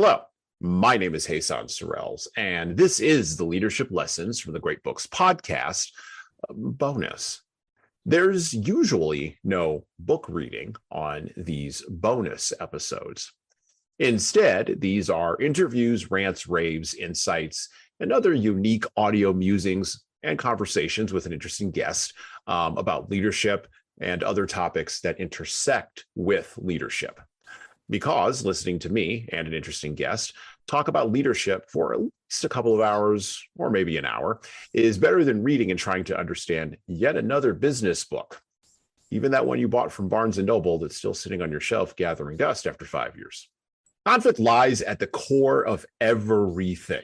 Hello, my name is Hassan Sorrells, and this is the Leadership Lessons from the Great Books podcast bonus. There's usually no book reading on these bonus episodes. Instead, these are interviews, rants, raves, insights, and other unique audio musings and conversations with an interesting guest about leadership and other topics that intersect with leadership. Because listening to me and an interesting guest talk about leadership for at least a couple of hours or maybe an hour is better than reading and trying to understand yet another business book, even that one you bought from Barnes & Noble that's still sitting on your shelf gathering dust after 5 years. Conflict lies at the core of everything.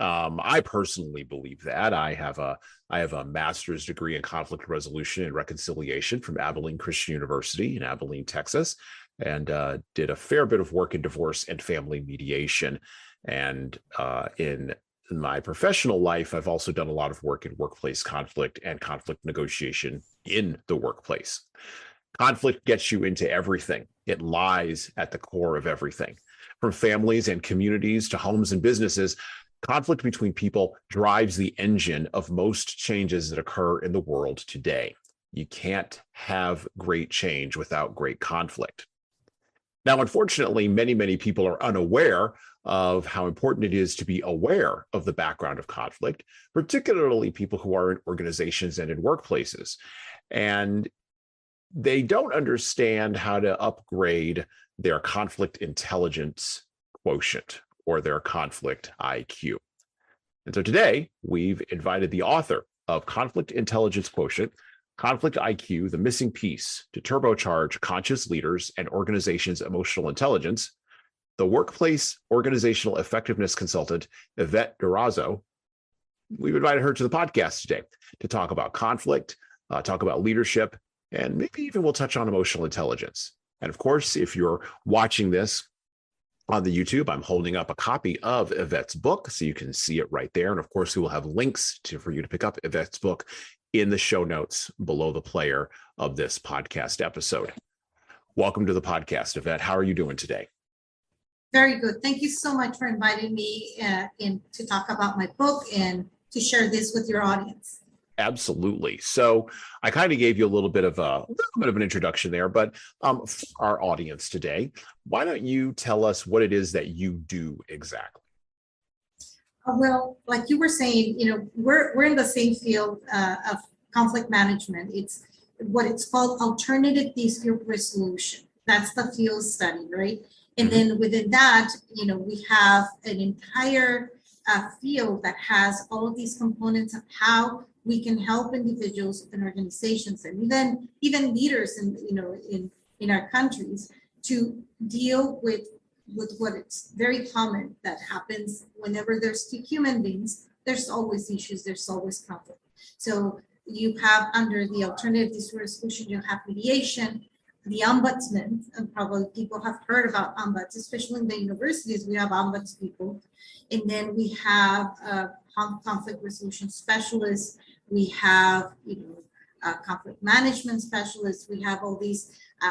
I personally believe that. I have a master's degree in conflict resolution and reconciliation from Abilene Christian University in Abilene, Texas, and did a fair bit of work in divorce and family mediation. And in my professional life, I've also done a lot of work in workplace conflict and conflict negotiation in the workplace. Conflict gets you into everything. It lies at the core of everything. From families and communities to homes and businesses, conflict between people drives the engine of most changes that occur in the world today. You can't have great change without great conflict. Now, unfortunately, many people are unaware of how important it is to be aware of the background of conflict, particularly people who are in organizations and in workplaces. And they don't understand how to upgrade their conflict intelligence quotient or their conflict IQ. And so today, we've invited the author of Conflict Intelligence Quotient, Conflict IQ, the missing piece to turbocharge conscious leaders and organizations' emotional intelligence, the workplace organizational effectiveness consultant, Yvette Durazo. We've invited her to the podcast today to talk about conflict, talk about leadership, and maybe even we'll touch on emotional intelligence. And of course, if you're watching this on the YouTube, I'm holding up a copy of Yvette's book, so you can see it right there. And of course, we will have links for you to pick up Yvette's book in the show notes below the player of this podcast episode. Welcome to the podcast, Yvette. How are you doing today? Very good. Thank you so much for inviting me in to talk about my book and to share this with your audience. Absolutely. So I kind of gave you a little bit of an introduction there, but for our audience today, why don't you tell us what it is that you do exactly? Well, like you were saying, we're in the same field of conflict management. It's what it's called alternative dispute resolution. That's the field study, right? And then within that, we have an entire field that has all of these components of how we can help individuals and organizations and even leaders in our countries to deal with what it's very common that happens whenever there's two human beings. There's always issues, there's always conflict. So you have under the alternative dispute resolution, you have mediation, the ombudsman, and probably people have heard about ombuds, especially in the universities, we have ombuds people. And then we have conflict resolution specialists, we have conflict management specialists, we have all these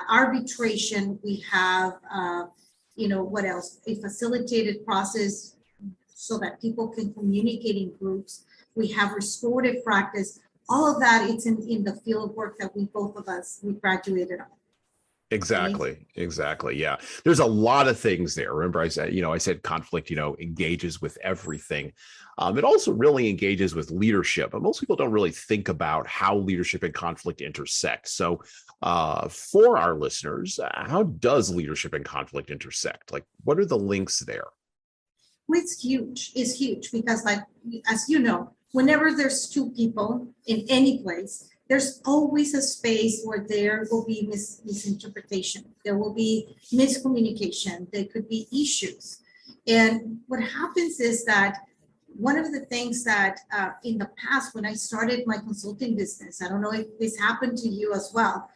arbitration, we have what else? A facilitated process so that people can communicate in groups. We have restorative practice. All of that, it's in the field of work that we graduated on. Exactly. Yeah. There's a lot of things there. Remember, I said conflict, engages with everything. It also really engages with leadership, but most people don't really think about how leadership and conflict intersect. So for our listeners, how does leadership and conflict intersect? Like, what are the links there? Well, it's huge because, like, as you know, whenever there's two people in any place, there's always a space where there will be misinterpretation. There will be miscommunication. There could be issues. And what happens is that one of the things that in the past, when I started my consulting business, I don't know if this happened to you as well,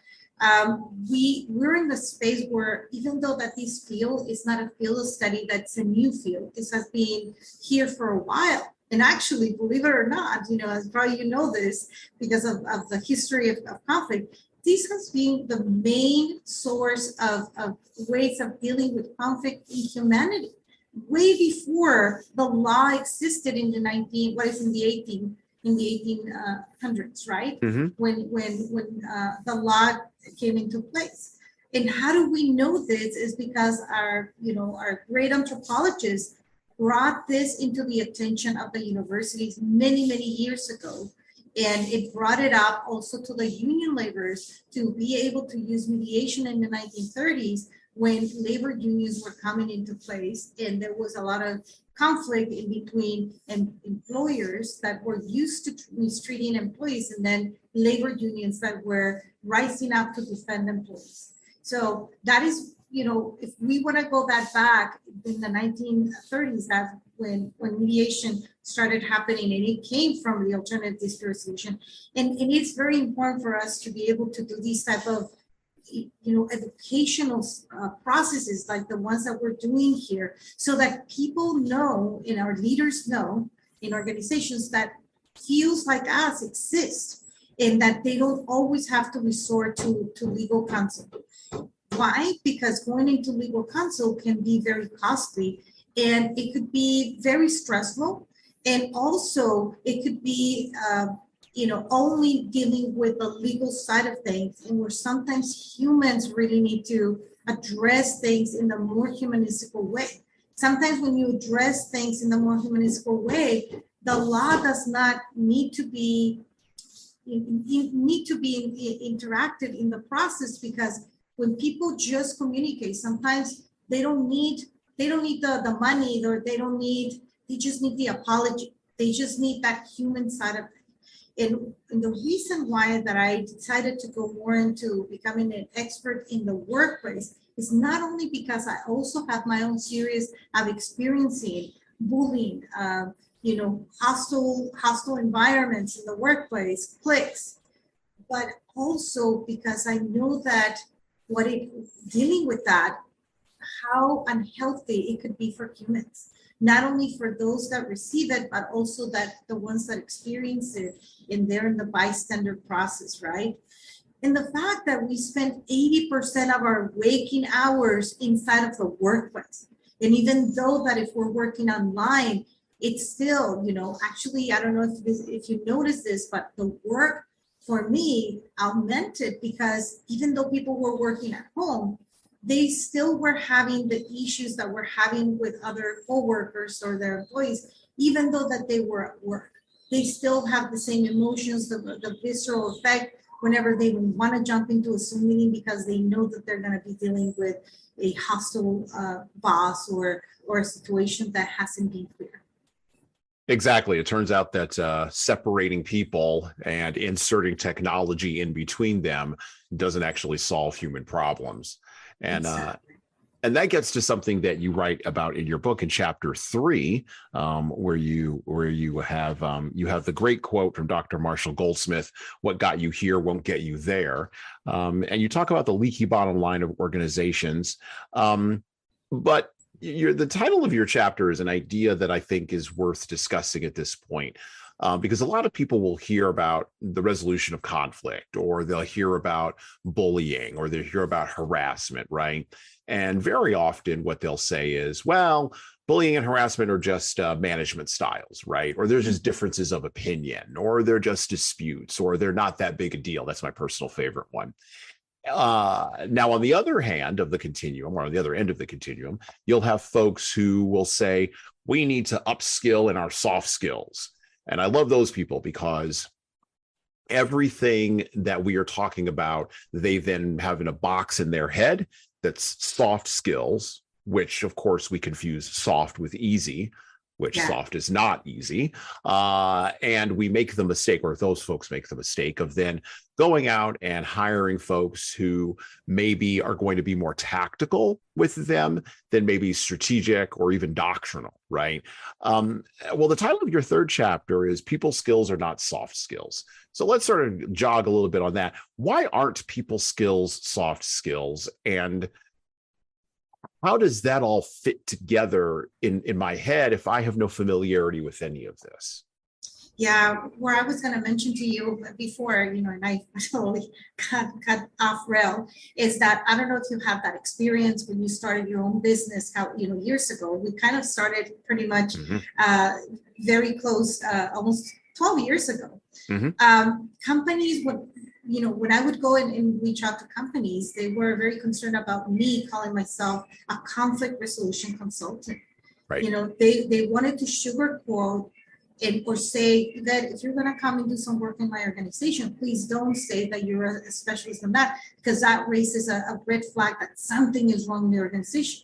we're in the space where even though that this field is not a field of study that's a new field, this has been here for a while. And actually, believe it or not, as probably you know this because of the history of conflict, this has been the main source of ways of dealing with conflict in humanity. way before the law existed in the 1800s, right? Mm-hmm. When the law came into place. And how do we know this? Is because our great anthropologists brought this into the attention of the universities many, many years ago. And it brought it up also to the union laborers to be able to use mediation in the 1930s when labor unions were coming into place. And there was a lot of conflict in between employers that were used to mistreating employees and then labor unions that were rising up to defend employees. So that is, if we want to go that back in the 1930s, that's when mediation started happening, and it came from the alternative dispute resolution. And it's very important for us to be able to do these type of educational processes like the ones that we're doing here, so that people know and our leaders know in organizations that fields like us exist and that they don't always have to resort to legal counsel. Why? Because going into legal counsel can be very costly and it could be very stressful. And also it could be, only dealing with the legal side of things, and where sometimes humans really need to address things in a more humanistical way. Sometimes when you address things in a more humanistical way, the law does not need to be interacted in the process, because when people just communicate, sometimes they don't need the money, or they just need the apology. They just need that human side of it. And the reason why that I decided to go more into becoming an expert in the workplace is not only because I also have my own series of experiencing bullying, hostile environments in the workplace, cliques, but also because I know that dealing with that, how unhealthy it could be for humans, not only for those that receive it, but also that the ones that experience it, and they're in the bystander process, right? And the fact that we spend 80% of our waking hours inside of the workplace. And even though that if we're working online, it's still, actually, I don't know if you notice this, but the work for me augmented, because even though people were working at home, they still were having the issues that we're having with other coworkers or their employees, even though that they were at work. They still have the same emotions, the visceral effect whenever they want to jump into a Zoom meeting, because they know that they're going to be dealing with a hostile boss or a situation that hasn't been clear. Exactly. It turns out that separating people and inserting technology in between them doesn't actually solve human problems. And Exactly. And that gets to something that you write about in your book in chapter 3, where you have the great quote from Dr. Marshall Goldsmith: "What got you here won't get you there." And you talk about the leaky bottom line of organizations. But the title of your chapter is an idea that I think is worth discussing at this point. Because a lot of people will hear about the resolution of conflict, or they'll hear about bullying, or they'll hear about harassment, right? And very often what they'll say is, well, bullying and harassment are just management styles, right? Or they're just differences of opinion, or they're just disputes, or they're not that big a deal. That's my personal favorite one. Now, on the other hand of the continuum, or on the other end of the continuum, you'll have folks who will say, we need to upskill in our soft skills. And I love those people, because everything that we are talking about, they then have in a box in their head that's soft skills, which of course we confuse soft with easy, which soft is not easy. And we make the mistake, or those folks make the mistake, of then going out and hiring folks who maybe are going to be more tactical with them than maybe strategic or even doctrinal, right? Well, the title of your third chapter is "People Skills Are Not Soft Skills." So let's sort of jog a little bit on that. Why aren't people skills soft skills? And how does that all fit together in my head if I have no familiarity with any of this? Yeah, where I was going to mention to you before, and I totally cut off rail, is that I don't know if you have that experience when you started your own business, how, years ago. We kind of started pretty much Mhm. very close, almost 12 years ago. Mhm. Companies would, when I would go and reach out to companies, they were very concerned about me calling myself a conflict resolution consultant. Right. They wanted to sugarcoat and or say that if you're going to come and do some work in my organization, please don't say that you're a specialist in that, because that raises a red flag that something is wrong in the organization.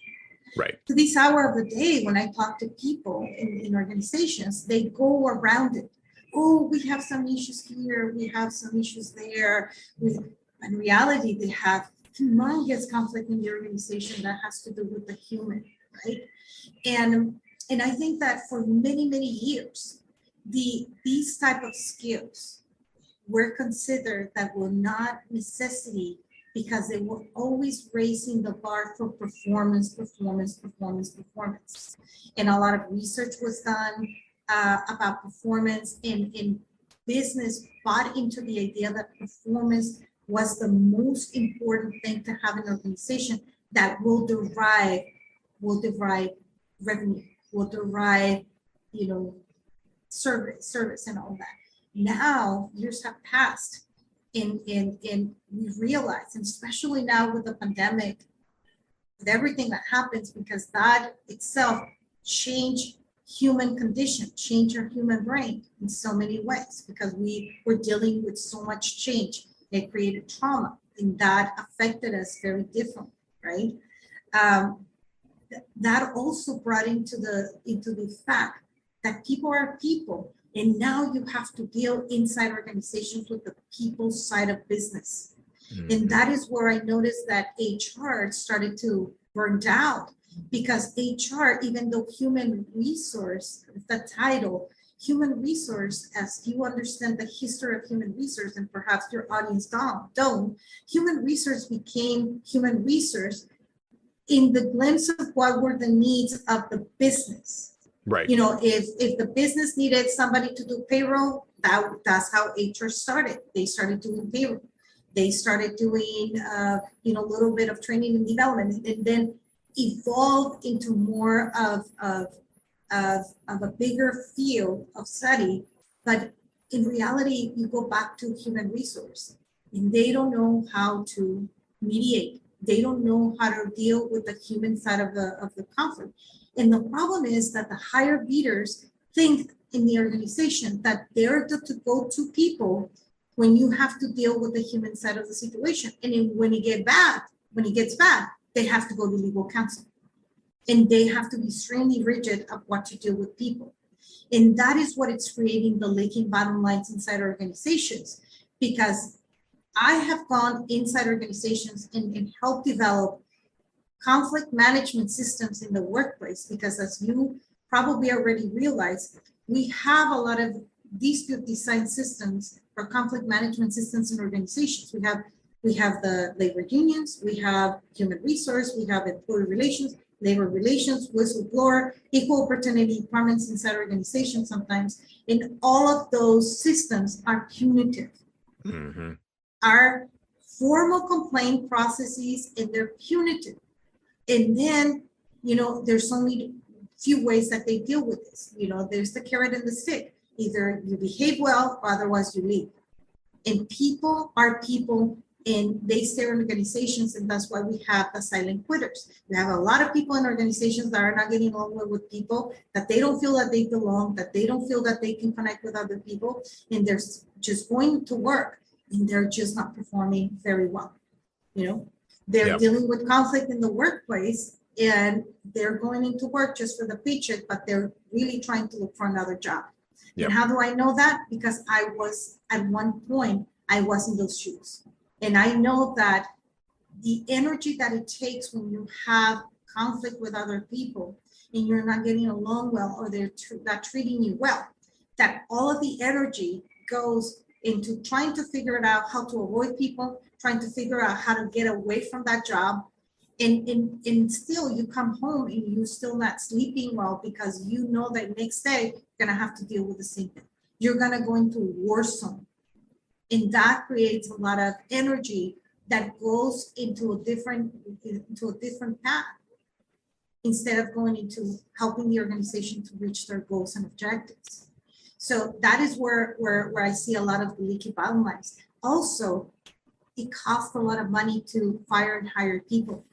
Right. To this hour of the day, when I talk to people in organizations, they go around it. Oh, we have some issues here, we have some issues there. In reality, they have humongous conflict in the organization that has to do with the human, right? And I think that for many, many years, these type of skills were considered that were not necessity, because they were always raising the bar for performance. And a lot of research was done about performance, and business bought into the idea that performance was the most important thing to have an organization that will derive revenue, will derive, service and all that. Now years have passed, and we realize, and especially now with the pandemic, with everything that happens, because that itself changed human condition, changed our human brain in so many ways, because we were dealing with so much change. It created trauma, and that affected us very differently, right? That also brought into the fact that people are people, and now you have to deal inside organizations with the people side of business. Mhm. And that is where I noticed that HR started to burn out, because HR, even though human resource, the title, human resource, as you understand the history of human resource, and perhaps your audience don't, human resource became human resource in the glimpse of what were the needs of the business. Right. If the business needed somebody to do payroll, that's how HR started. They started doing payroll. They started doing, a little bit of training and development, and then evolved into more of a bigger field of study. But in reality, you go back to human resource, and they don't know how to mediate. They don't know how to deal with the human side of the conflict. And the problem is that the higher leaders think in the organization that they're the go-to people when you have to deal with the human side of the situation. And then when it gets bad, they have to go to legal counsel. And they have to be extremely rigid of what to do with people. And that is what it's creating, the leaking bottom lines inside organizations. Because I have gone inside organizations and helped develop conflict management systems in the workplace, because as you probably already realized, we have a lot of dispute design systems or conflict management systems in organizations. We have the labor unions, we have human resource, we have employee relations, labor relations, whistleblower, equal opportunity requirements inside organizations sometimes. And all of those systems are punitive. Mm-hmm. Are formal complaint processes, and they're punitive. And then, there's only few ways that they deal with this. There's the carrot and the stick. Either you behave well, or otherwise you leave. And people are people, and they stay in organizations, and that's why we have the silent quitters. We have a lot of people in organizations that are not getting along with people, that they don't feel that they belong, that they don't feel that they can connect with other people, and they're just going to work, and they're just not performing very well. They're Yep. dealing with conflict in the workplace, and they're going into work just for the paycheck, but they're really trying to look for another job. Yep. And how do I know that? Because I was, at one point, I was in those shoes. And I know that the energy that it takes when you have conflict with other people and you're not getting along well, or they're not treating you well, that all of the energy goes into trying to figure it out, how to avoid people, trying to figure out how to get away from that job. And still you come home and you're still not sleeping well, because you know that next day you're gonna have to deal with the same thing. you're going to go into a war zone. And that creates a lot of energy that goes into a different path, instead of going into helping the organization to reach their goals and objectives. So that is where I see a lot of the leaky bottom lines. Also, it costs a lot of money to fire and hire people.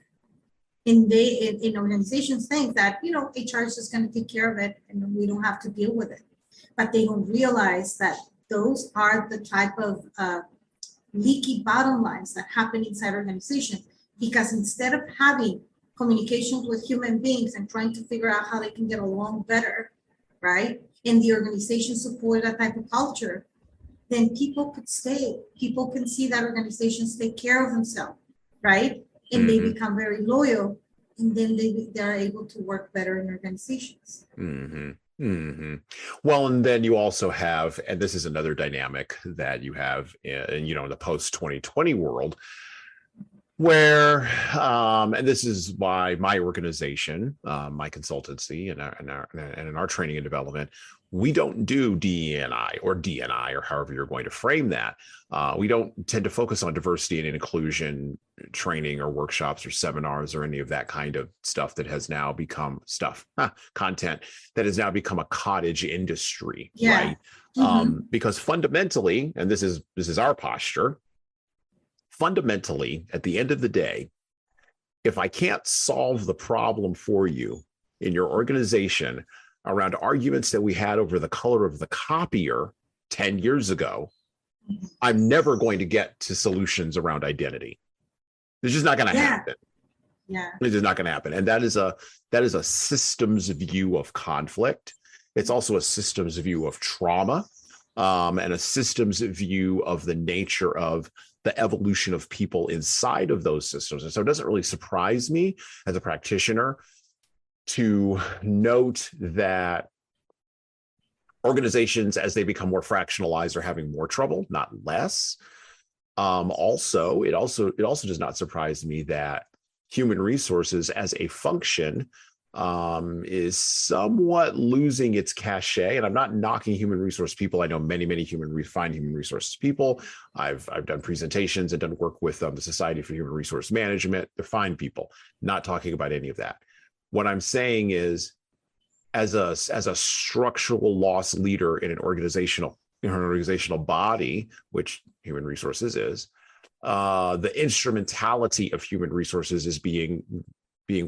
And in organizations think that, HR is just going to take care of it and we don't have to deal with it. But they don't realize that those are the type of leaky bottom lines that happen inside organizations. Because instead of having communications with human beings and trying to figure out how they can get along better, right? And the organization support that type of culture, then people could stay. People can see that organizations take care of themselves, right? And they become very loyal, and then they're able to work better in organizations. Well, and then you also have, and this is another dynamic that you have in the post-2020 world, where, and this is why my organization, my consultancy, and in our training and development, we don't do DE&I or DNI, or however you're going to frame that. We don't tend to focus on diversity and inclusion training or workshops or seminars or any of that kind of stuff that has now become content that has now become a cottage industry, right? Because fundamentally, and this is our posture, fundamentally, at the end of the day, if I can't solve the problem for you in your organization around arguments that we had over the color of the copier 10 years ago, I'm never going to get to solutions around identity. It's just not going to happen. It's just not going to happen. And that is a systems view of conflict. It's also a systems view of trauma, and a systems view of the nature of the evolution of people inside of those systems. And so it doesn't really surprise me as a practitioner to note that organizations, as they become more fractionalized, are having more trouble, not less. It also does not surprise me that human resources as a function is somewhat losing its cachet. And I'm not knocking human resource people. I know many fine human resources people. I've done presentations and done work with the Society for Human Resource Management. They're fine people. Not talking about any of that. What I'm saying is, as a structural loss leader in an organizational body, which human resources is, the instrumentality of human resources is being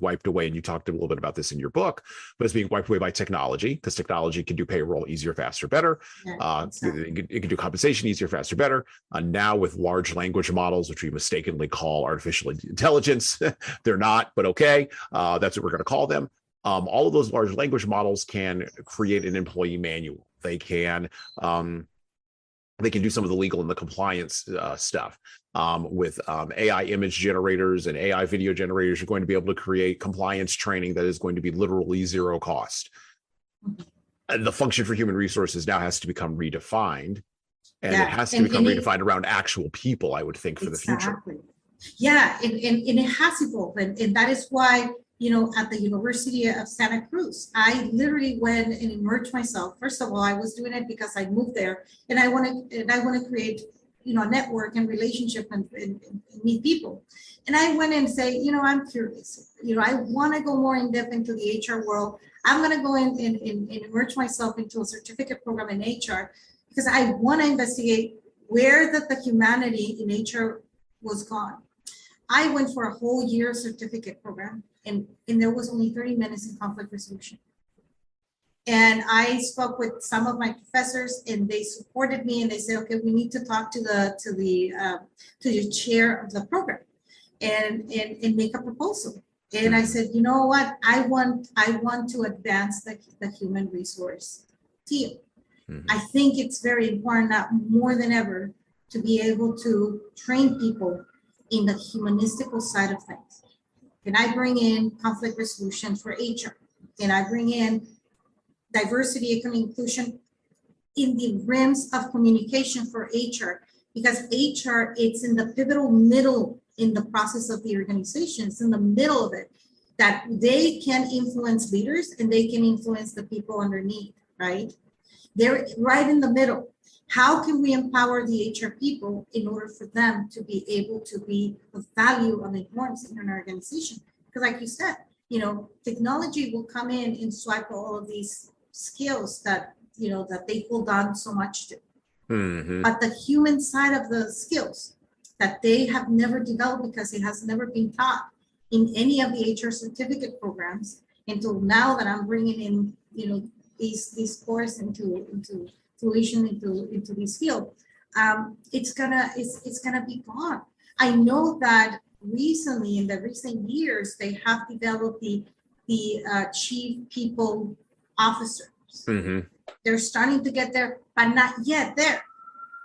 wiped away. And you talked a little bit about this in your book, but it's being wiped away by technology, because technology can do payroll easier, faster, better. It can do compensation easier, faster, better. Now with large language models, which we mistakenly call artificial intelligence, they're not, but okay, that's what we're going to call them. All of those large language models can create an employee manual. They can do some of the legal and the compliance stuff. With AI image generators and AI video generators, you're going to be able to create compliance training that is going to be literally zero cost. And the function for human resources now has to become redefined, and it has to become redefined around actual people, I would think, for the future. Yeah, and it has evolved, and that is why, at the University of Santa Cruz, I literally went and immersed myself. First of all, I was doing it because I moved there, and I want to create, a network and relationship and meet people. And I went and say, I'm curious. I want to go more in depth into the HR world. I'm going to go in and immerse myself into a certificate program in HR, because I want to investigate where the humanity in HR was gone. I went for a whole year certificate program, and there was only 30 minutes in conflict resolution. And I spoke with some of my professors, and they supported me, and they said, okay, we need to talk to the chair of the program and make a proposal. And I said, you know what, I want to advance the human resource field. I think it's very important now more than ever to be able to train people in the humanistical side of things. And I bring in conflict resolution for HR, and I bring in diversity, equity, inclusion in the realms of communication for HR, because HR, it's in the pivotal middle in the process of the organization. It's in the middle of it, that they can influence leaders and they can influence the people underneath, right? They're right in the middle. How can we empower the HR people in order for them to be able to be of value of importance in an organization? Because like you said, technology will come in and swipe all of these skills that, that they hold on so much to. Mm-hmm. But the human side of the skills that they have never developed because it has never been taught in any of the HR certificate programs until now that I'm bringing in, these courses into tuition into this field, it's gonna be gone. I know that recently, in the recent years, they have developed the chief people officers. Mm-hmm. They're starting to get there, but not yet there,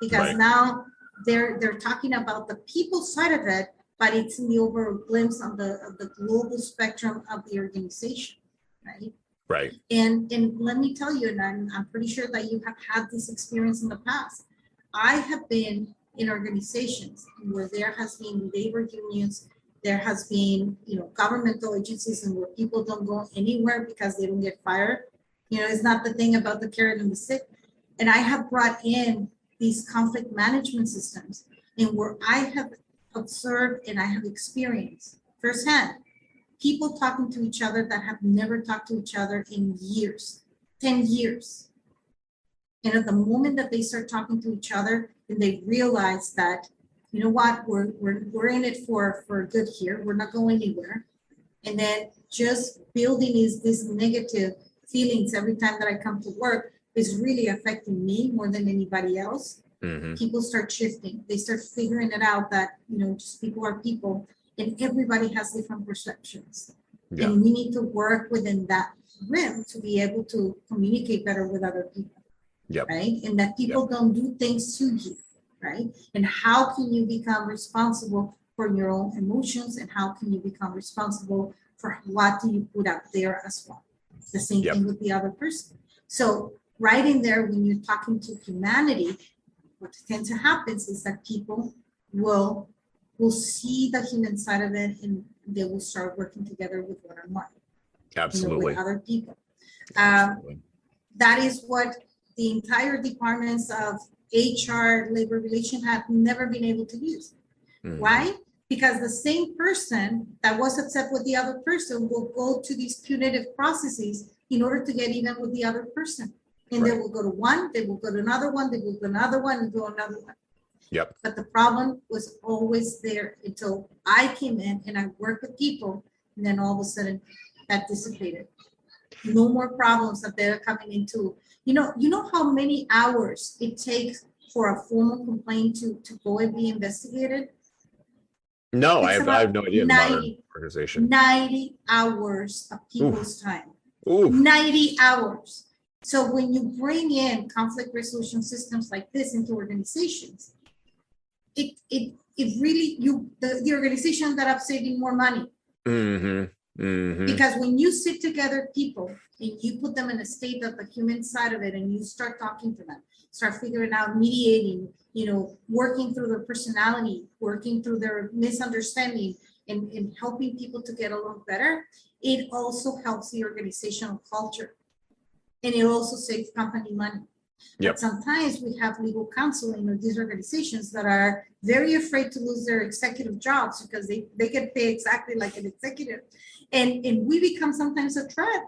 because Right. now they're talking about the people side of it, but it's in the overall glimpse of the global spectrum of the organization, right? Right. And let me tell you, and I'm pretty sure that you have had this experience in the past. I have been in organizations where there has been labor unions, there has been, governmental agencies, and where people don't go anywhere because they don't get fired. It's not the thing about the carrot and the stick. And I have brought in these conflict management systems, and where I have observed and I have experienced firsthand people talking to each other that have never talked to each other in years, 10 years. And at the moment that they start talking to each other and they realize that, you know what, we're in it for good here, we're not going anywhere. And then just building this negative feelings every time that I come to work is really affecting me more than anybody else. Mm-hmm. People start shifting. They start figuring it out that, just people are people, and everybody has different perceptions. Yeah. And we need to work within that rim to be able to communicate better with other people. Yep. Right? And that people don't do things to you, right? And how can you become responsible for your own emotions, and how can you become responsible for what do you put out there as well? The same thing with the other person. So right in there, when you're talking to humanity, what tends to happen is that people will see the human side of it, and they will start working together with one-on-one. Absolutely. With other people. That is what the entire departments of HR, labor relations have never been able to use. Mm-hmm. Why? Because the same person that was upset with the other person will go to these punitive processes in order to get even with the other person. And they will go to one, they will go to another one, they will go to another one, and go another one. Yep. But the problem was always there until I came in and I worked with people, and then all of a sudden that dissipated. No more problems that they're coming into. You know how many hours it takes for a formal complaint to go and be investigated? No, I have no idea. 90 organization. 90 hours of people's time. Oof. 90 hours. So when you bring in conflict resolution systems like this into organizations, it really, the organization ended up saving more money. Mm-hmm. Mm-hmm. Because when you sit together people and you put them in a state of the human side of it, and you start talking to them, start figuring out, mediating, working through their personality, working through their misunderstanding, and helping people to get along better, it also helps the organizational culture. And it also saves company money. Yep. But sometimes we have legal counsel in these organizations that are very afraid to lose their executive jobs because they get paid exactly like an executive. And we become sometimes a threat.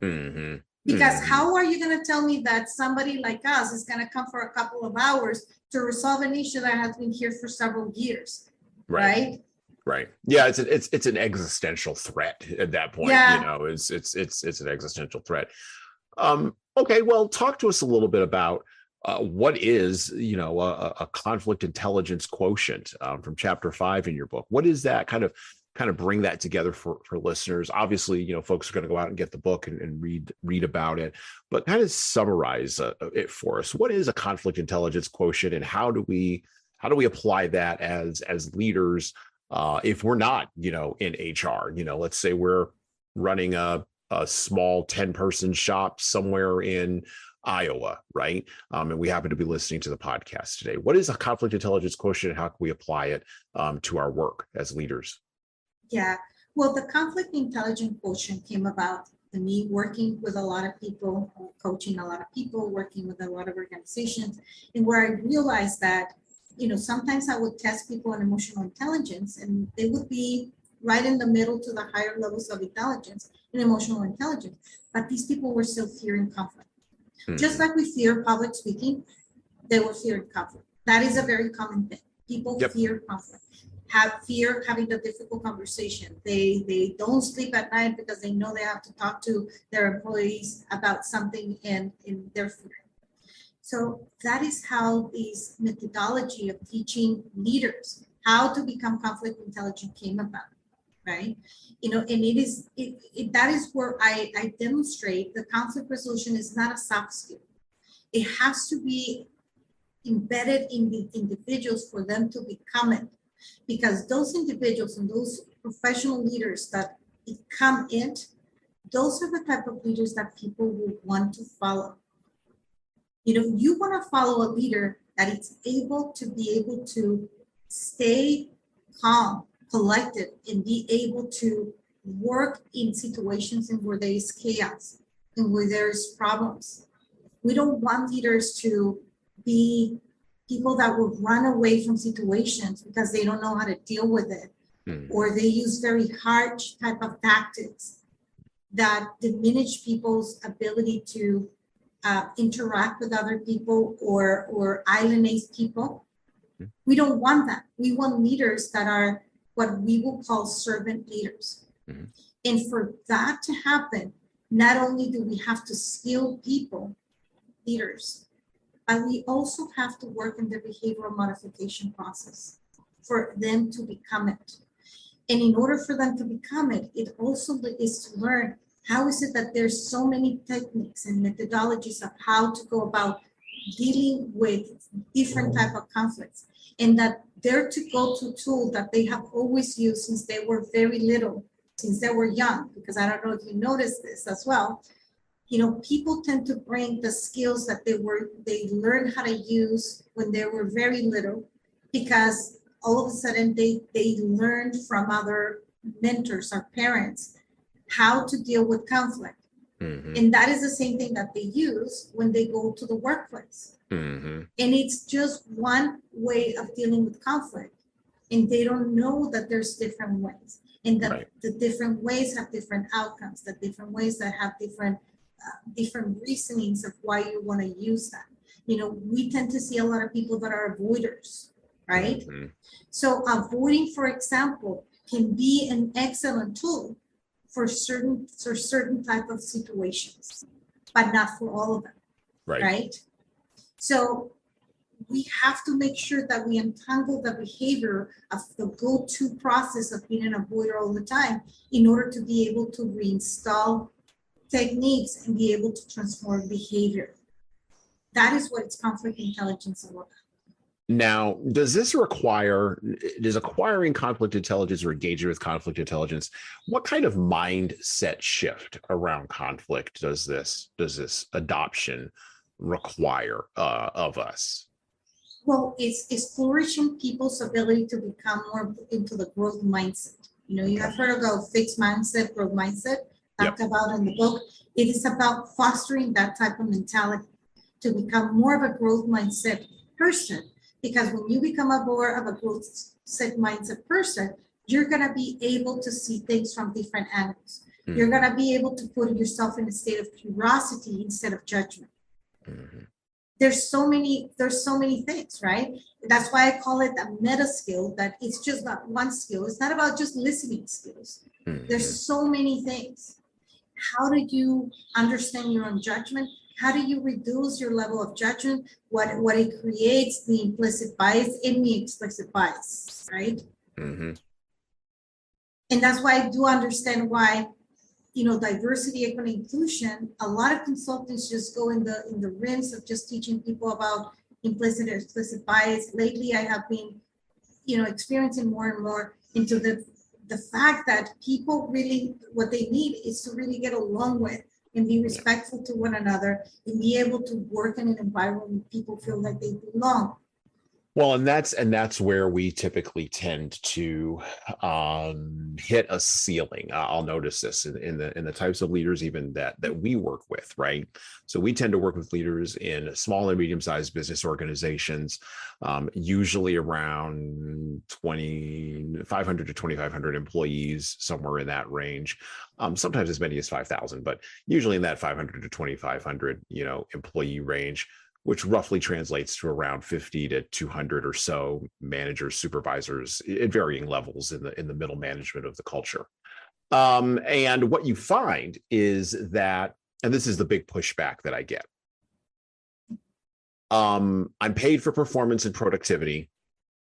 Mm-hmm. Because how are you going to tell me that somebody like us is going to come for a couple of hours to resolve an issue that has been here for several years? Right? Right. Yeah, it's an existential threat at that point. Yeah. It's an existential threat. Okay, well, talk to us a little bit about what is, a conflict intelligence quotient from chapter 5 in your book. What is that? Kind of bring that together for listeners. Obviously, folks are going to go out and get the book and read about it, but kind of summarize it for us. What is a conflict intelligence quotient, and how do we apply that as leaders if we're not, in HR? Let's say we're running a small 10-person shop somewhere in Iowa, right? And we happen to be listening to the podcast today. What is a conflict intelligence quotient, and how can we apply it to our work as leaders? Yeah, well, the conflict intelligence quotient came about and me working with a lot of people, coaching a lot of people, working with a lot of organizations, and where I realized that, sometimes I would test people on emotional intelligence, and they would be right in the middle to the higher levels of intelligence and emotional intelligence, but these people were still fearing conflict. Just like we fear public speaking, they were fearing conflict. That is a very common thing. People fear conflict, fear having a difficult conversation. They don't sleep at night because they know they have to talk to their employees about something and they're fearing. So that is how this methodology of teaching leaders how to become conflict intelligent came about, right? And that is where I demonstrate the conflict resolution is not a soft skill. It has to be embedded in the individuals for them to become it, because those individuals and those professional leaders that become it, those are the type of leaders that people will want to follow. You want to follow a leader that is able to stay calm, collected, and be able to work in situations in where there is chaos and where there's problems. We don't want leaders to be people that will run away from situations because they don't know how to deal with it, or they use very harsh type of tactics that diminish people's ability to interact with other people or alienate people. We don't want that. We want leaders that are what we will call servant leaders. And for that to happen, not only do we have to skill people, leaders, but we also have to work in the behavioral modification process for them to become it. And in order for them to become it, it also is to learn how is it that there's so many techniques and methodologies of how to go about dealing with different type of conflicts, and that their to-go-to tool that they have always used since they were very little, since they were young, because I don't know if you noticed this as well, people tend to bring the skills that they learned how to use when they were very little, because all of a sudden they learned from other mentors or parents how to deal with conflict. And that is the same thing that they use when they go to the workplace. And it's just one way of dealing with conflict. And they don't know that there's different ways, and that the different ways have different outcomes, the different ways that have different reasonings of why you want to use that. We tend to see a lot of people that are avoiders, right? So avoiding, for example, can be an excellent tool for certain type of situations, but not for all of them, right? So we have to make sure that we untangle the behavior of the go-to process of being an avoider all the time in order to be able to reinstall techniques and be able to transform behavior. That is what it's conflict intelligence all about. Now, does acquiring conflict intelligence or engaging with conflict intelligence, what kind of mindset shift around conflict does this adoption require of us? Well, it's flourishing people's ability to become more into the growth mindset. You have heard about fixed mindset, growth mindset, talked about in the book. It is about fostering that type of mentality to become more of a growth mindset person. Because when you become more of a growth mindset person, you're going to be able to see things from different angles. You're going to be able to put yourself in a state of curiosity instead of judgment. There's so many things, right? That's why I call it a meta skill, that it's just not one skill. It's not about just listening skills. There's so many things. How do you understand your own judgment? How do you reduce your level of judgment? What it creates, the implicit bias and the explicit bias, right? And that's why I do understand why, diversity, equity, inclusion. A lot of consultants just go in the rims of just teaching people about implicit or explicit bias. Lately, I have been, experiencing more and more into the fact that people really, what they need is to really get along with and be respectful to one another and be able to work in an environment where people feel like they belong. Well, and that's where we typically tend to hit a ceiling. I'll notice this in the types of leaders even that we work with, right? So we tend to work with leaders in small and medium-sized business organizations, usually around 2,500 to 2,500 employees, somewhere in that range. Sometimes as many as 5,000, but usually in that 500 to 2,500, employee range, which roughly translates to around 50 to 200 or so managers, supervisors at varying levels in the middle management of the culture. And what you find is that, and this is the big pushback that I get, I'm paid for performance and productivity,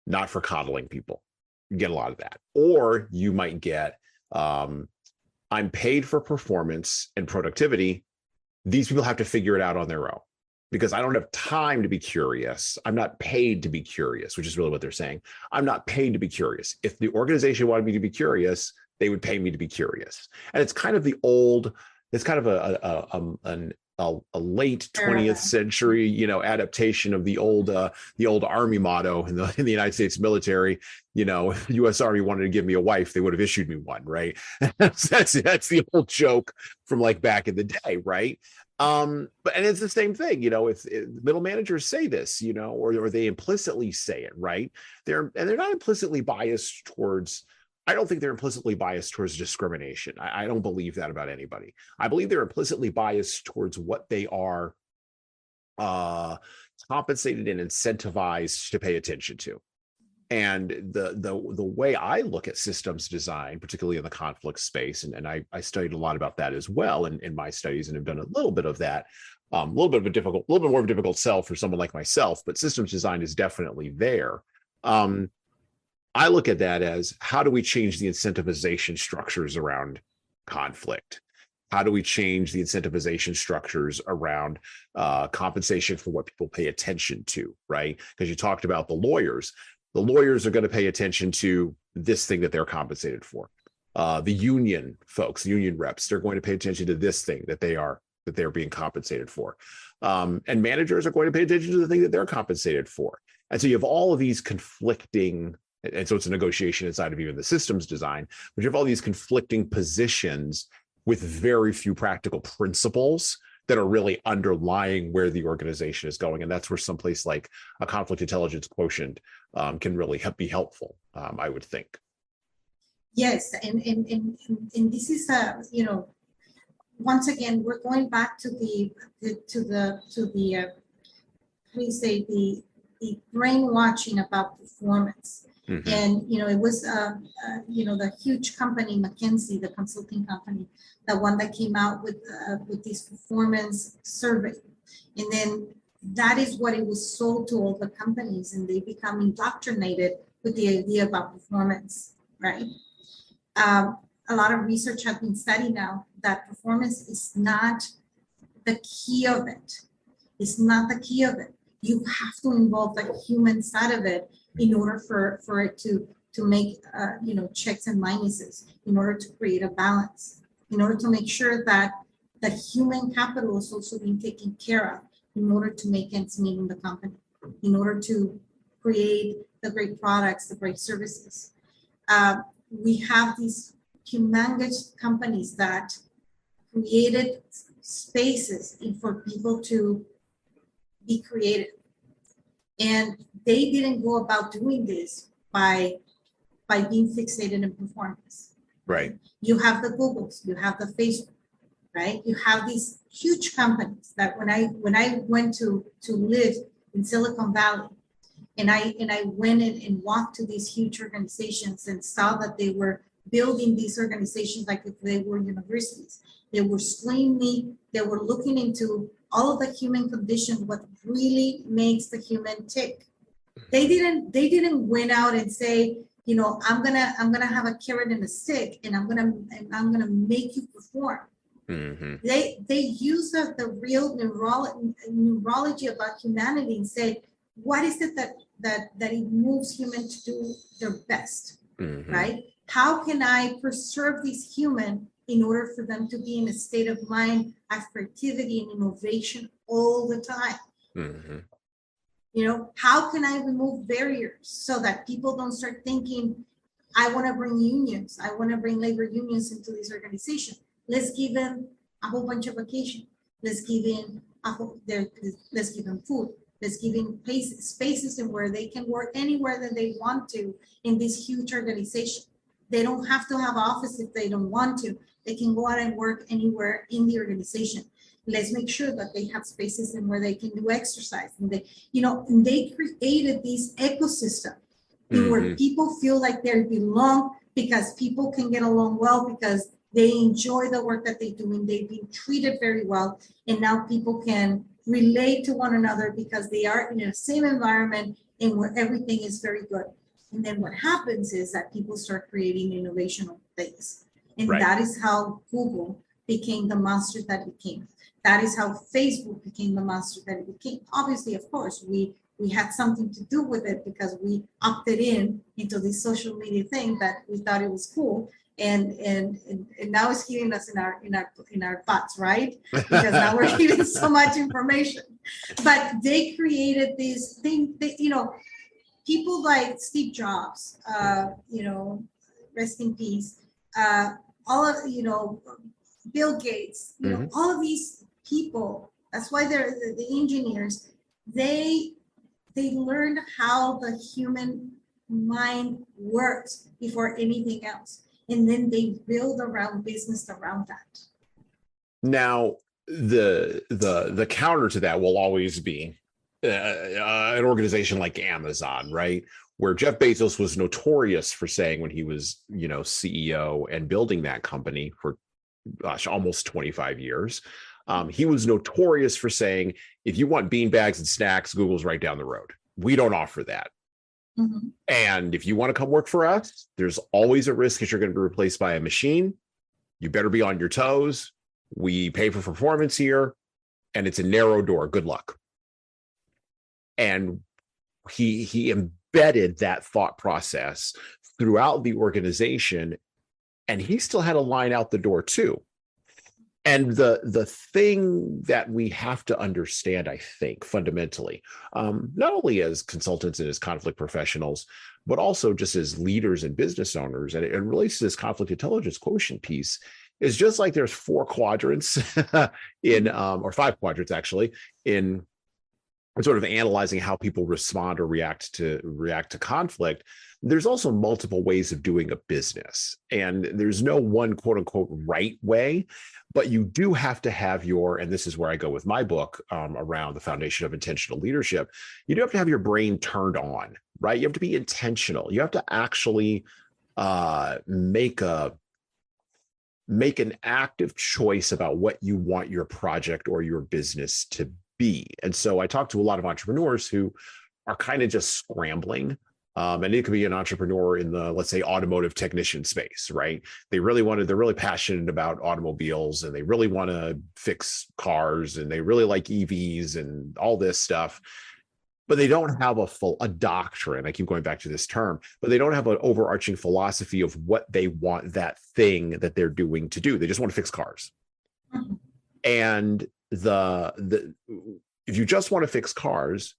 not for coddling people. You get a lot of that. Or you might get, I'm paid for performance and productivity. These people have to figure it out on their own, because I don't have time to be curious. I'm not paid to be curious, which is really what they're saying. I'm not paid to be curious. If the organization wanted me to be curious, they would pay me to be curious. And it's kind of it's kind of a late 20th century, adaptation of the old Army motto in the United States military. If the U.S. Army wanted to give me a wife, they would have issued me one, right? That's the old joke from like back in the day, right? But and it's the same thing, if middle managers say this, or they implicitly say it, right? They're not implicitly biased towards. I don't think they're implicitly biased towards discrimination. I don't believe that about anybody. I believe they're implicitly biased towards what they are compensated and incentivized to pay attention to. And the way I look at systems design, particularly in the conflict space, and I studied a lot about that as well in my studies, and have done a little bit of that, a little bit more of a difficult sell for someone like myself, but systems design is definitely there. I look at that as, how do we change the incentivization structures around conflict? How do we change the incentivization structures around compensation for what people pay attention to, right? Because you talked about the lawyers. The lawyers are going to pay attention to this thing that they're compensated for. The union folks, union reps, they're going to pay attention to this thing that they're being compensated for. And managers are going to pay attention to the thing that they're compensated for. And so you have all of these conflicting, and so it's a negotiation inside of even the systems design, but you have all these conflicting positions with very few practical principles that are really underlying where the organization is going. And that's where someplace like a conflict intelligence quotient can really be helpful, I would think. Yes, and this is once again, we're going back to the brainwashing about performance. Mm-hmm. And it was the huge company McKinsey, the consulting company, the one that came out with this performance survey, and then that is what it was sold to all the companies, and they become indoctrinated with the idea about performance, right? A lot of research has been studied now that performance is not the key of it. It's not the key of it. You have to involve the human side of it in order for it to make checks and minuses, in order to create a balance, in order to make sure that the human capital is also being taken care of, in order to make ends meet in the company, in order to create the great products, the great services. We have these humongous companies that created spaces for people to be creative. And they didn't go about doing this by being fixated in performance. Right. You have the Googles, you have the Facebook, right? You have these huge companies that when I went to live in Silicon Valley, and I went in and walked to these huge organizations and saw that they were building these organizations like if they were universities. They were schooling me, they were looking into all of the human condition, what really makes the human tick. They didn't went out and say, I'm gonna have a carrot and a stick, and I'm gonna make you perform. Mm-hmm. They use the real neurology about humanity and say, what is it that it moves humans to do their best, mm-hmm. right? How can I preserve these human in order for them to be in a state of mind of creativity and innovation all the time? Mm-hmm. How can I remove barriers so that people don't start thinking, I want to bring unions, I want to bring labor unions into this organization. Let's give them a whole bunch of vacation. Let's give them let's give them food. Let's give them spaces in where they can work anywhere that they want to in this huge organization. They don't have to have office if they don't want to. They can go out and work anywhere in the organization. Let's make sure that they have spaces in where they can do exercise. And they created this ecosystem where people feel like they belong, because people can get along well, because they enjoy the work that they do and they've been treated very well. And now people can relate to one another because they are in the same environment and where everything is very good. And then what happens is that people start creating innovational things. And that is how Google became the monster that it became. That is how Facebook became the monster that it became. Obviously, of course, we had something to do with it because we opted into this social media thing that we thought it was cool. And now it's hitting us in our butts, right? Because now we're giving so much information. But they created this thing that, people like Steve Jobs, rest in peace, all of, Bill Gates, all of these people, that's why they're the engineers, they learned how the human mind works before anything else. And then they build around business around that. Now, the counter to that will always be an organization like Amazon, right? Where Jeff Bezos was notorious for saying when he was, CEO and building that company for, almost 25 years, he was notorious for saying, if you want beanbags and snacks, Google's right down the road. We don't offer that. And if you want to come work for us, there's always a risk that you're going to be replaced by a machine. You better be on your toes. We pay for performance here, and it's a narrow door. Good luck. And he embedded that thought process throughout the organization, and he still had a line out the door too. And the thing that we have to understand, I think, fundamentally, not only as consultants and as conflict professionals, but also just as leaders and business owners, and it relates to this conflict intelligence quotient piece, is just like there's 4 quadrants or 5 quadrants actually, in sort of analyzing how people respond or react to conflict. There's also multiple ways of doing a business, and there's no one quote unquote right way, but you do have to have and this is where I go with my book around the foundation of intentional leadership. You do have to have your brain turned on, right? You have to be intentional. You have to actually make an active choice about what you want your project or your business to be. And so I talk to a lot of entrepreneurs who are kind of just scrambling. And it could be an entrepreneur in the, let's say, automotive technician space, right? They're really passionate about automobiles, and they really want to fix cars, and they really like EVs and all this stuff, but they don't have a doctrine. I keep going back to this term, but they don't have an overarching philosophy of what they want that thing that they're doing to do. They just want to fix cars. And if you just want to fix cars,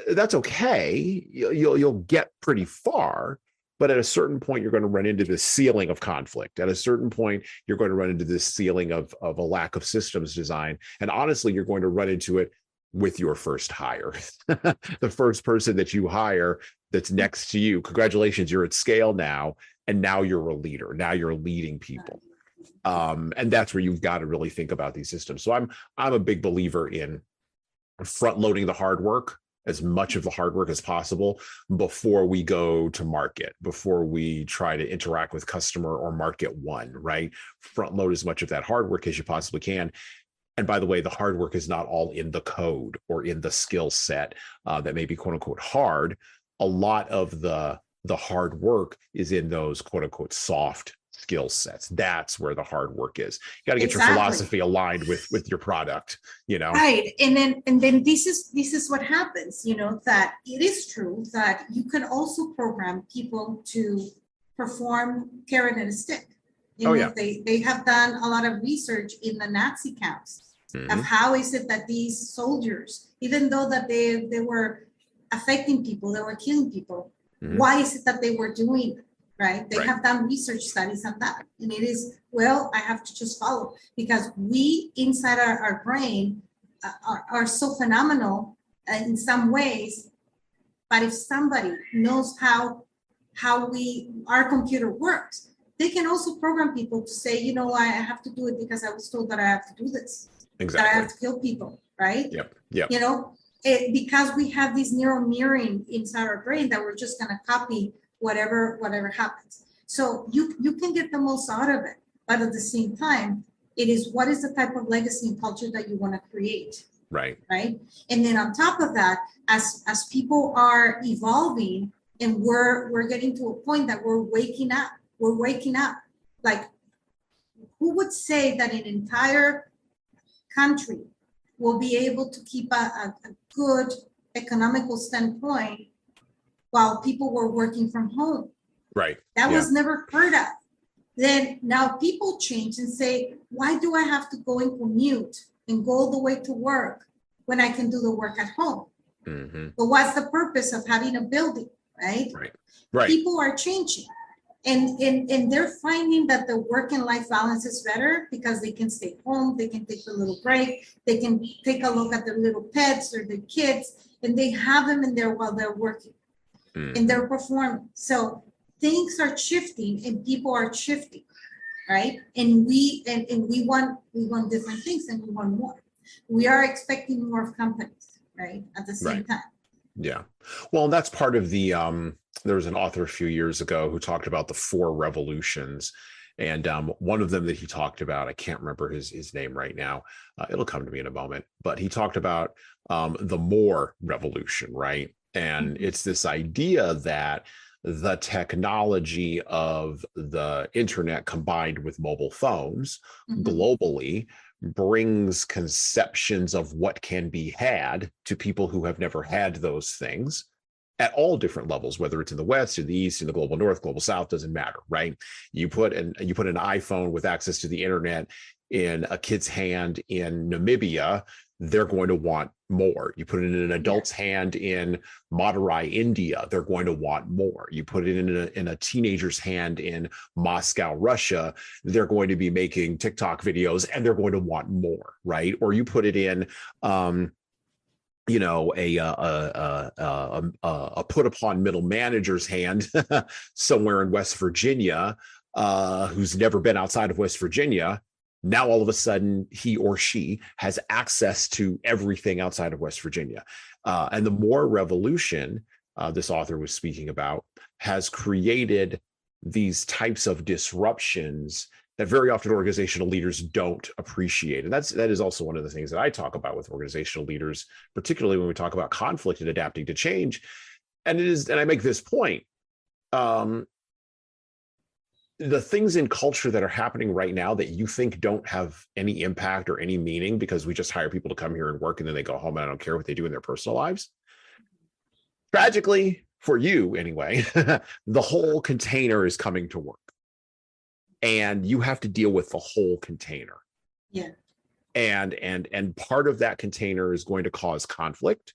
that's okay. You'll get pretty far, but at a certain point, you're going to run into this ceiling of conflict. At a certain point, you're going to run into this ceiling of a lack of systems design. And honestly, you're going to run into it with your first hire. The first person that you hire that's next to you. Congratulations, you're at scale now. And now you're a leader. Now you're leading people. And that's where you've got to really think about these systems. So I'm a big believer in front loading the hard work, as much of the hard work as possible before we go to market, before we try to interact with customer or market one, right? Front load as much of that hard work as you possibly can. And by the way, the hard work is not all in the code or in the skill set that may be quote unquote hard. A lot of the hard work is in those quote unquote soft skill sets. That's where the hard work is. You got to get your philosophy aligned with your product, Right. And then this is what happens, that it is true that you can also program people to perform carrot and a stick. They have done a lot of research in the Nazi camps. of how is it that these soldiers, even though that they were affecting people, they were killing people, why is it that they were doing it, right? They have done research studies on that. And it is, well, I have to just follow, because we inside our brain are so phenomenal in some ways. But if somebody knows how our computer works, they can also program people to say, you know, I have to do it because I was told that I have to do this. Exactly. That I have to kill people, right? Yep. You know, because we have this neural mirroring inside our brain that we're just going to copy whatever happens. So you can get the most out of it, but at the same time, it is what is the type of legacy and culture that you want to create. Right. And then on top of that, as people are evolving and we're getting to a point that we're waking up. Like, who would say that an entire country will be able to keep a good economical standpoint while people were working from home? Right. That was never heard of. Then now people change and say, why do I have to go and commute and go all the way to work when I can do the work at home? But what's the purpose of having a building, right? Right. People are changing. And they're finding that the work and life balance is better because they can stay home, they can take a little break, they can take a look at their little pets or their kids, and they have them in there while they're working and they're performing. So things are shifting and people are shifting, right? And we want different things and we want more. We are expecting more of companies, right? At the same time. Yeah. Well, that's part of the, there was an author a few years ago who talked about the 4 revolutions. And one of them that he talked about, I can't remember his name right now. It'll come to me in a moment. But he talked about the more revolution, right? And it's this idea that the technology of the internet combined with mobile phones globally brings conceptions of what can be had to people who have never had those things at all different levels, whether it's in the West, in the East, in the global North, global South, doesn't matter, right? You put an iPhone with access to the internet in a kid's hand in Namibia, they're going to want more. You put it in an adult's hand in Madurai, India, they're going to want more. You put it in a teenager's hand in Moscow, Russia, they're going to be making TikTok videos and they're going to want more, right? Or you put it in you know, a put upon middle manager's hand somewhere in West Virginia, who's never been outside of West Virginia. Now, all of a sudden, he or she has access to everything outside of West Virginia. And the more revolution this author was speaking about has created these types of disruptions that very often organizational leaders don't appreciate. And that is also one of the things that I talk about with organizational leaders, particularly when we talk about conflict and adapting to change. And I make this point, the things in culture that are happening right now that you think don't have any impact or any meaning because we just hire people to come here and work and then they go home and I don't care what they do in their personal lives. Tragically, for you anyway, the whole container is coming to work. And you have to deal with the whole container. Yeah. And part of that container is going to cause conflict.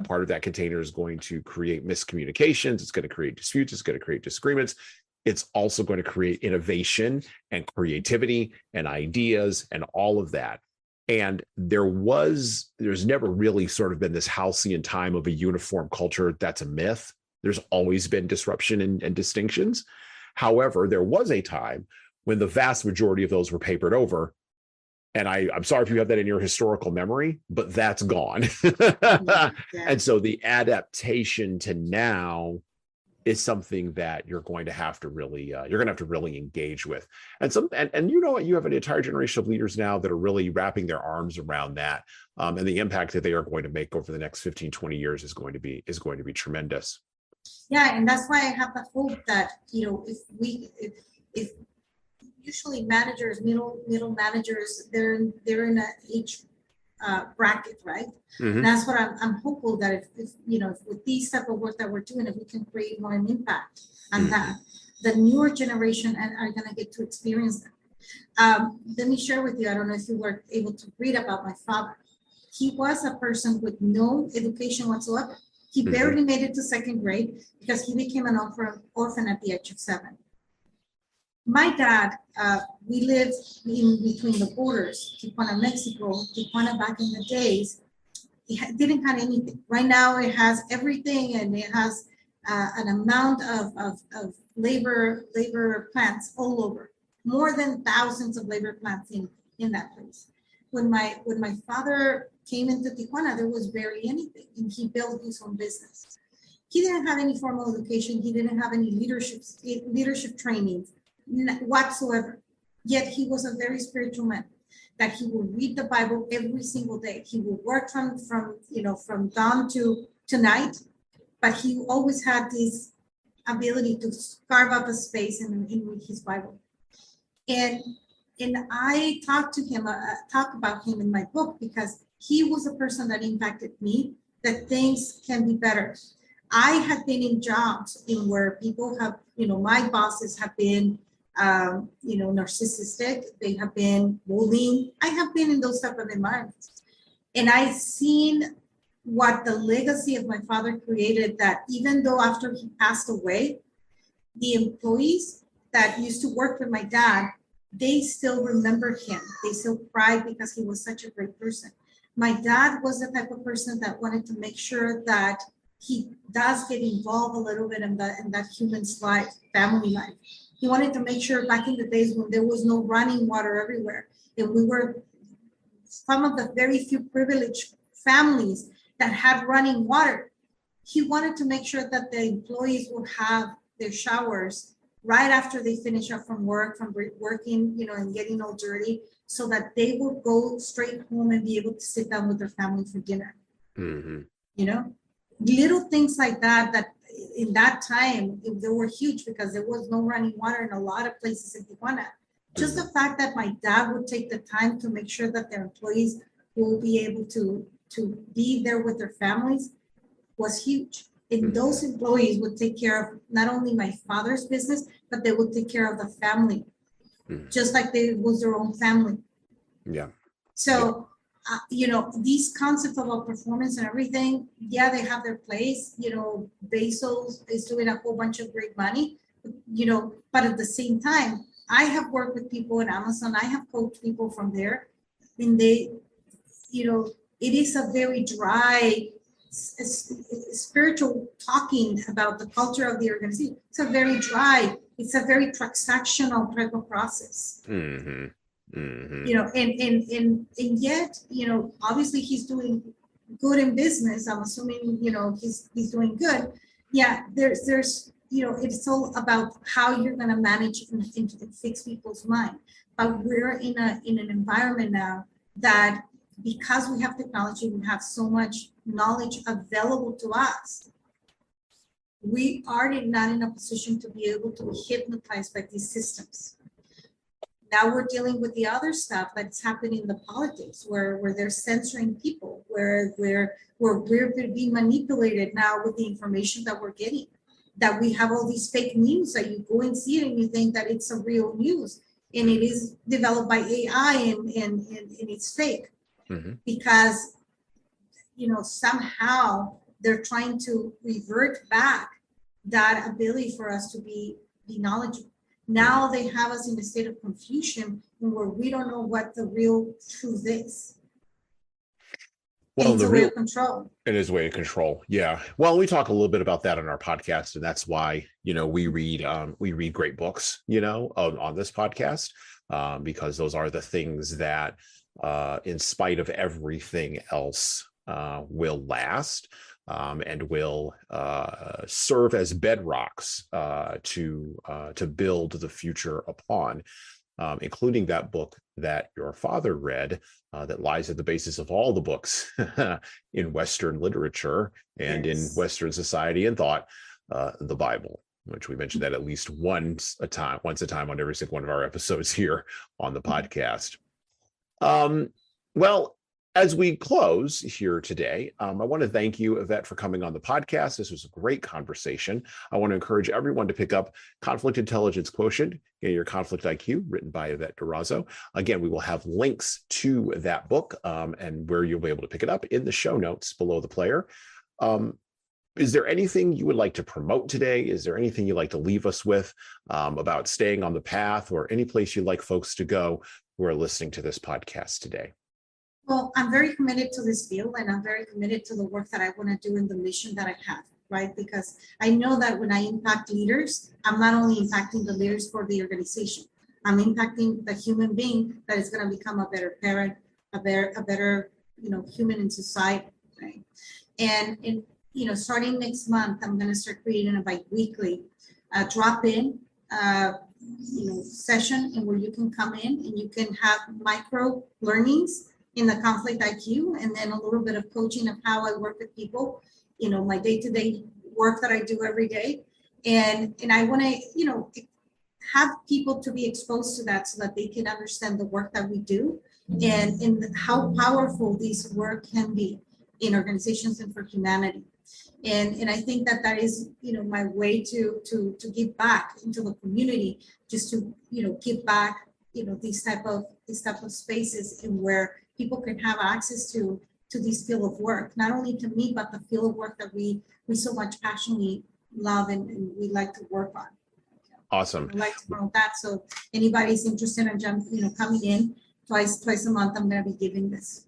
Part of that container is going to create miscommunications. It's going to create disputes. It's going to create disagreements. It's also going to create innovation and creativity and ideas and all of that. And there's never really sort of been this halcyon time of a uniform culture. That's a myth. There's always been disruption and distinctions. However, there was a time when the vast majority of those were papered over. And I'm sorry if you have that in your historical memory, but that's gone. Yeah. And so the adaptation to now is something that you're going to have to really engage with. And you know what, you have an entire generation of leaders now that are really wrapping their arms around that. And the impact that they are going to make over the next 15, 20 years is going to be tremendous. Yeah, and that's why I have the hope that, you know, if usually managers, middle managers, they're in a age bracket, right? And that's what I'm hopeful that if with these type of work that we're doing, if we can create more an impact on that, the newer generation are going to get to experience that. Let me share with you, I don't know if you were able to read about my father. He was a person with no education whatsoever. He barely made it to second grade because he became an orphan at the age of 7. My dad, we lived in between the borders, Tijuana, Mexico. Tijuana back in the days, it didn't have anything. Right now it has everything, and it has an amount of labor plants all over, more than thousands of labor plants in that place. When my father came into Tijuana, there was barely anything, and he built his own business. He didn't have any formal education. He didn't have any leadership training whatsoever. Yet he was a very spiritual man, that he would read the Bible every single day. He would work from dawn to night, but he always had this ability to carve out a space and read his Bible. And I talk about him in my book because he was a person that impacted me, that things can be better. I have been in jobs in where people have, my bosses have been, narcissistic. They have been bullying. I have been in those type of environments. And I've seen what the legacy of my father created, that even though after he passed away, the employees that used to work with my dad, they still remember him. They still cried because he was such a great person. My dad was the type of person that wanted to make sure that he does get involved a little bit in that human's life, family life. He wanted to make sure back in the days when there was no running water everywhere, and we were some of the very few privileged families that had running water. He wanted to make sure that the employees would have their showers right after they finish up from work, from working, and getting all dirty, so that they would go straight home and be able to sit down with their family for dinner. Little things like that in that time, they were huge because there was no running water in a lot of places in Tijuana. Just the fact that my dad would take the time to make sure that their employees will be able to be there with their families was huge. And those employees would take care of not only my father's business, but they would take care of the family, just like they was their own family. Yeah. So, these concepts about performance and everything, they have their place. Bezos is doing a whole bunch of great money, but at the same time, I have worked with people at Amazon. I have coached people from there, and they, it is a very dry, spiritual talking about the culture of the organization. It's a very transactional type of process. And yet, obviously he's doing good in business. I'm assuming, he's doing good. Yeah, there's it's all about how you're going to manage and fix people's mind. But we're in an environment now that, because we have technology, we have so much knowledge available to us, we are not in a position to be able to be hypnotized by these systems. Now we're dealing with the other stuff that's happening in the politics, where they're censoring people, where we're being manipulated now with the information that we're getting, that we have all these fake news that you go and see it and you think that it's a real news, and it is developed by AI and it's fake. Because, somehow they're trying to revert back that ability for us to be knowledgeable. Now they have us in a state of confusion where we don't know what the real truth is. Well, it's a way of control. It is a way of control. Yeah. Well, we talk a little bit about that on our podcast, and that's why, we read great books, on this podcast, because those are the things that, in spite of everything else, will last, and will serve as bedrocks to build the future upon, including that book that your father read, that lies at the basis of all the books in Western literature and in Western society and thought, the Bible, which we mentioned that at least once a time on every single one of our episodes here on the podcast. Well, As we close here today, I want to thank you, Yvette, for coming on the podcast. This was a great conversation. I want to encourage everyone to pick up Conflict Intelligence Quotient, your Conflict IQ, written by Yvette Durazo. Again, we will have links to that book and where you'll be able to pick it up in the show notes below the player. Is there anything you would like to promote today? Is there anything you'd like to leave us with about staying on the path, or any place you'd like folks to go who are listening to this podcast today? Well, I'm very committed to this field, and I'm very committed to the work that I want to do and the mission that I have, right? Because I know that when I impact leaders, I'm not only impacting the leaders for the organization, I'm impacting the human being that is going to become a better parent, a better human in society, right? And starting next month, I'm going to start creating a bi-weekly drop-in session, and where you can come in and you can have micro learnings in the conflict IQ, and then a little bit of coaching of how I work with people, my day-to-day work that I do every day. And I want to, have people to be exposed to that so that they can understand the work that we do and how powerful this work can be in organizations and for humanity. And I think that is, my way to give back into the community, just to, give back, these type of spaces in where people can have access to this field of work, not only to me, but the field of work that we so much passionately love and we like to work on. Awesome. I'd like to promote that. So anybody's interested in coming in twice a month, I'm going to be giving this.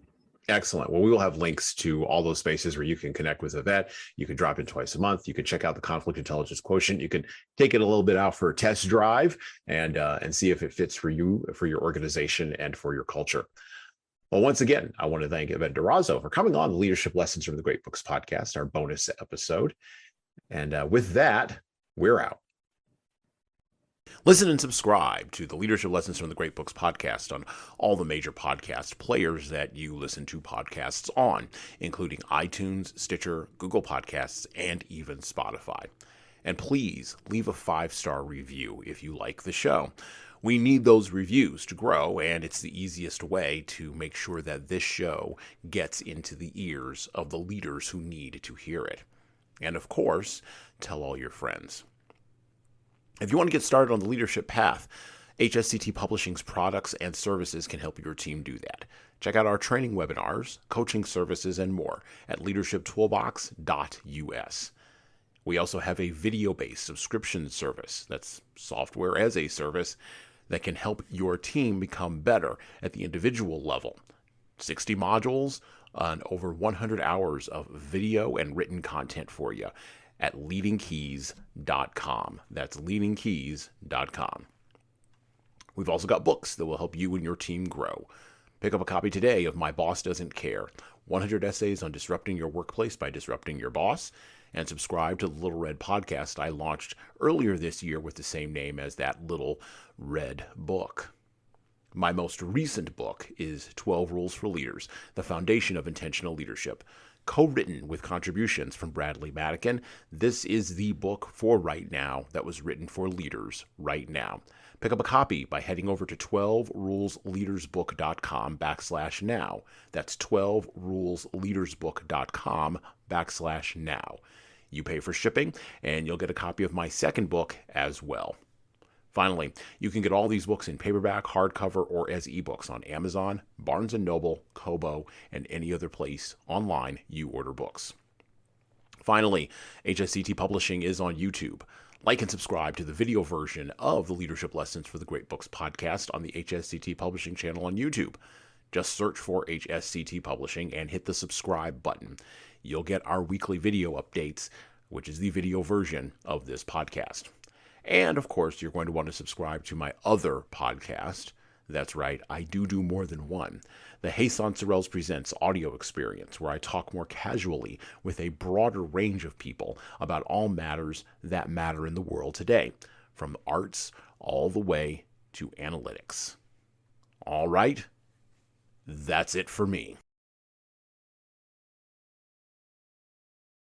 Excellent. Well, we will have links to all those spaces where you can connect with Yvette. You can drop in twice a month. You can check out the Conflict Intelligence Quotient. You can take it a little bit out for a test drive and see if it fits for you, for your organization, and for your culture. Well, once again, I want to thank Yvette Durazo for coming on the Leadership Lessons from the Great Books podcast, our bonus episode. And with that, we're out. Listen and subscribe to the Leadership Lessons from the Great Books podcast on all the major podcast players that you listen to podcasts on, including iTunes, Stitcher, Google Podcasts, and even Spotify. And please leave a 5-star review if you like the show. We need those reviews to grow, and it's the easiest way to make sure that this show gets into the ears of the leaders who need to hear it. And of course, tell all your friends. If you want to get started on the leadership path, HSCT Publishing's products and services can help your team do that. Check out our training webinars, coaching services, and more at leadershiptoolbox.us. We also have a video-based subscription service, that's software as a service, that can help your team become better at the individual level. 60 modules and over 100 hours of video and written content for you at leadingkeys.com. That's leadingkeys.com. We've also got books that will help you and your team grow. Pick up a copy today of My Boss Doesn't Care, 100 Essays on Disrupting Your Workplace by Disrupting Your Boss, and subscribe to the Little Red podcast I launched earlier this year with the same name as that Little Red book. My most recent book is 12 Rules for Leaders, The Foundation of Intentional Leadership, co-written with contributions from Bradley Madigan. This is the book for right now that was written for leaders right now. Pick up a copy by heading over to 12rulesleadersbook.com/now. That's 12rulesleadersbook.com/now. You pay for shipping, and you'll get a copy of my second book as well. Finally, you can get all these books in paperback, hardcover, or as ebooks on Amazon, Barnes & Noble, Kobo, and any other place online you order books. Finally, HSCT Publishing is on YouTube. Like and subscribe to the video version of the Leadership Lessons for the Great Books podcast on the HSCT Publishing channel on YouTube. Just search for HSCT Publishing and hit the subscribe button. You'll get our weekly video updates, which is the video version of this podcast. And of course, you're going to want to subscribe to my other podcast. That's right, I do more than one. The Hasan Sorrells Presents audio experience, where I talk more casually with a broader range of people about all matters that matter in the world today, from arts all the way to analytics. All right, that's it for me.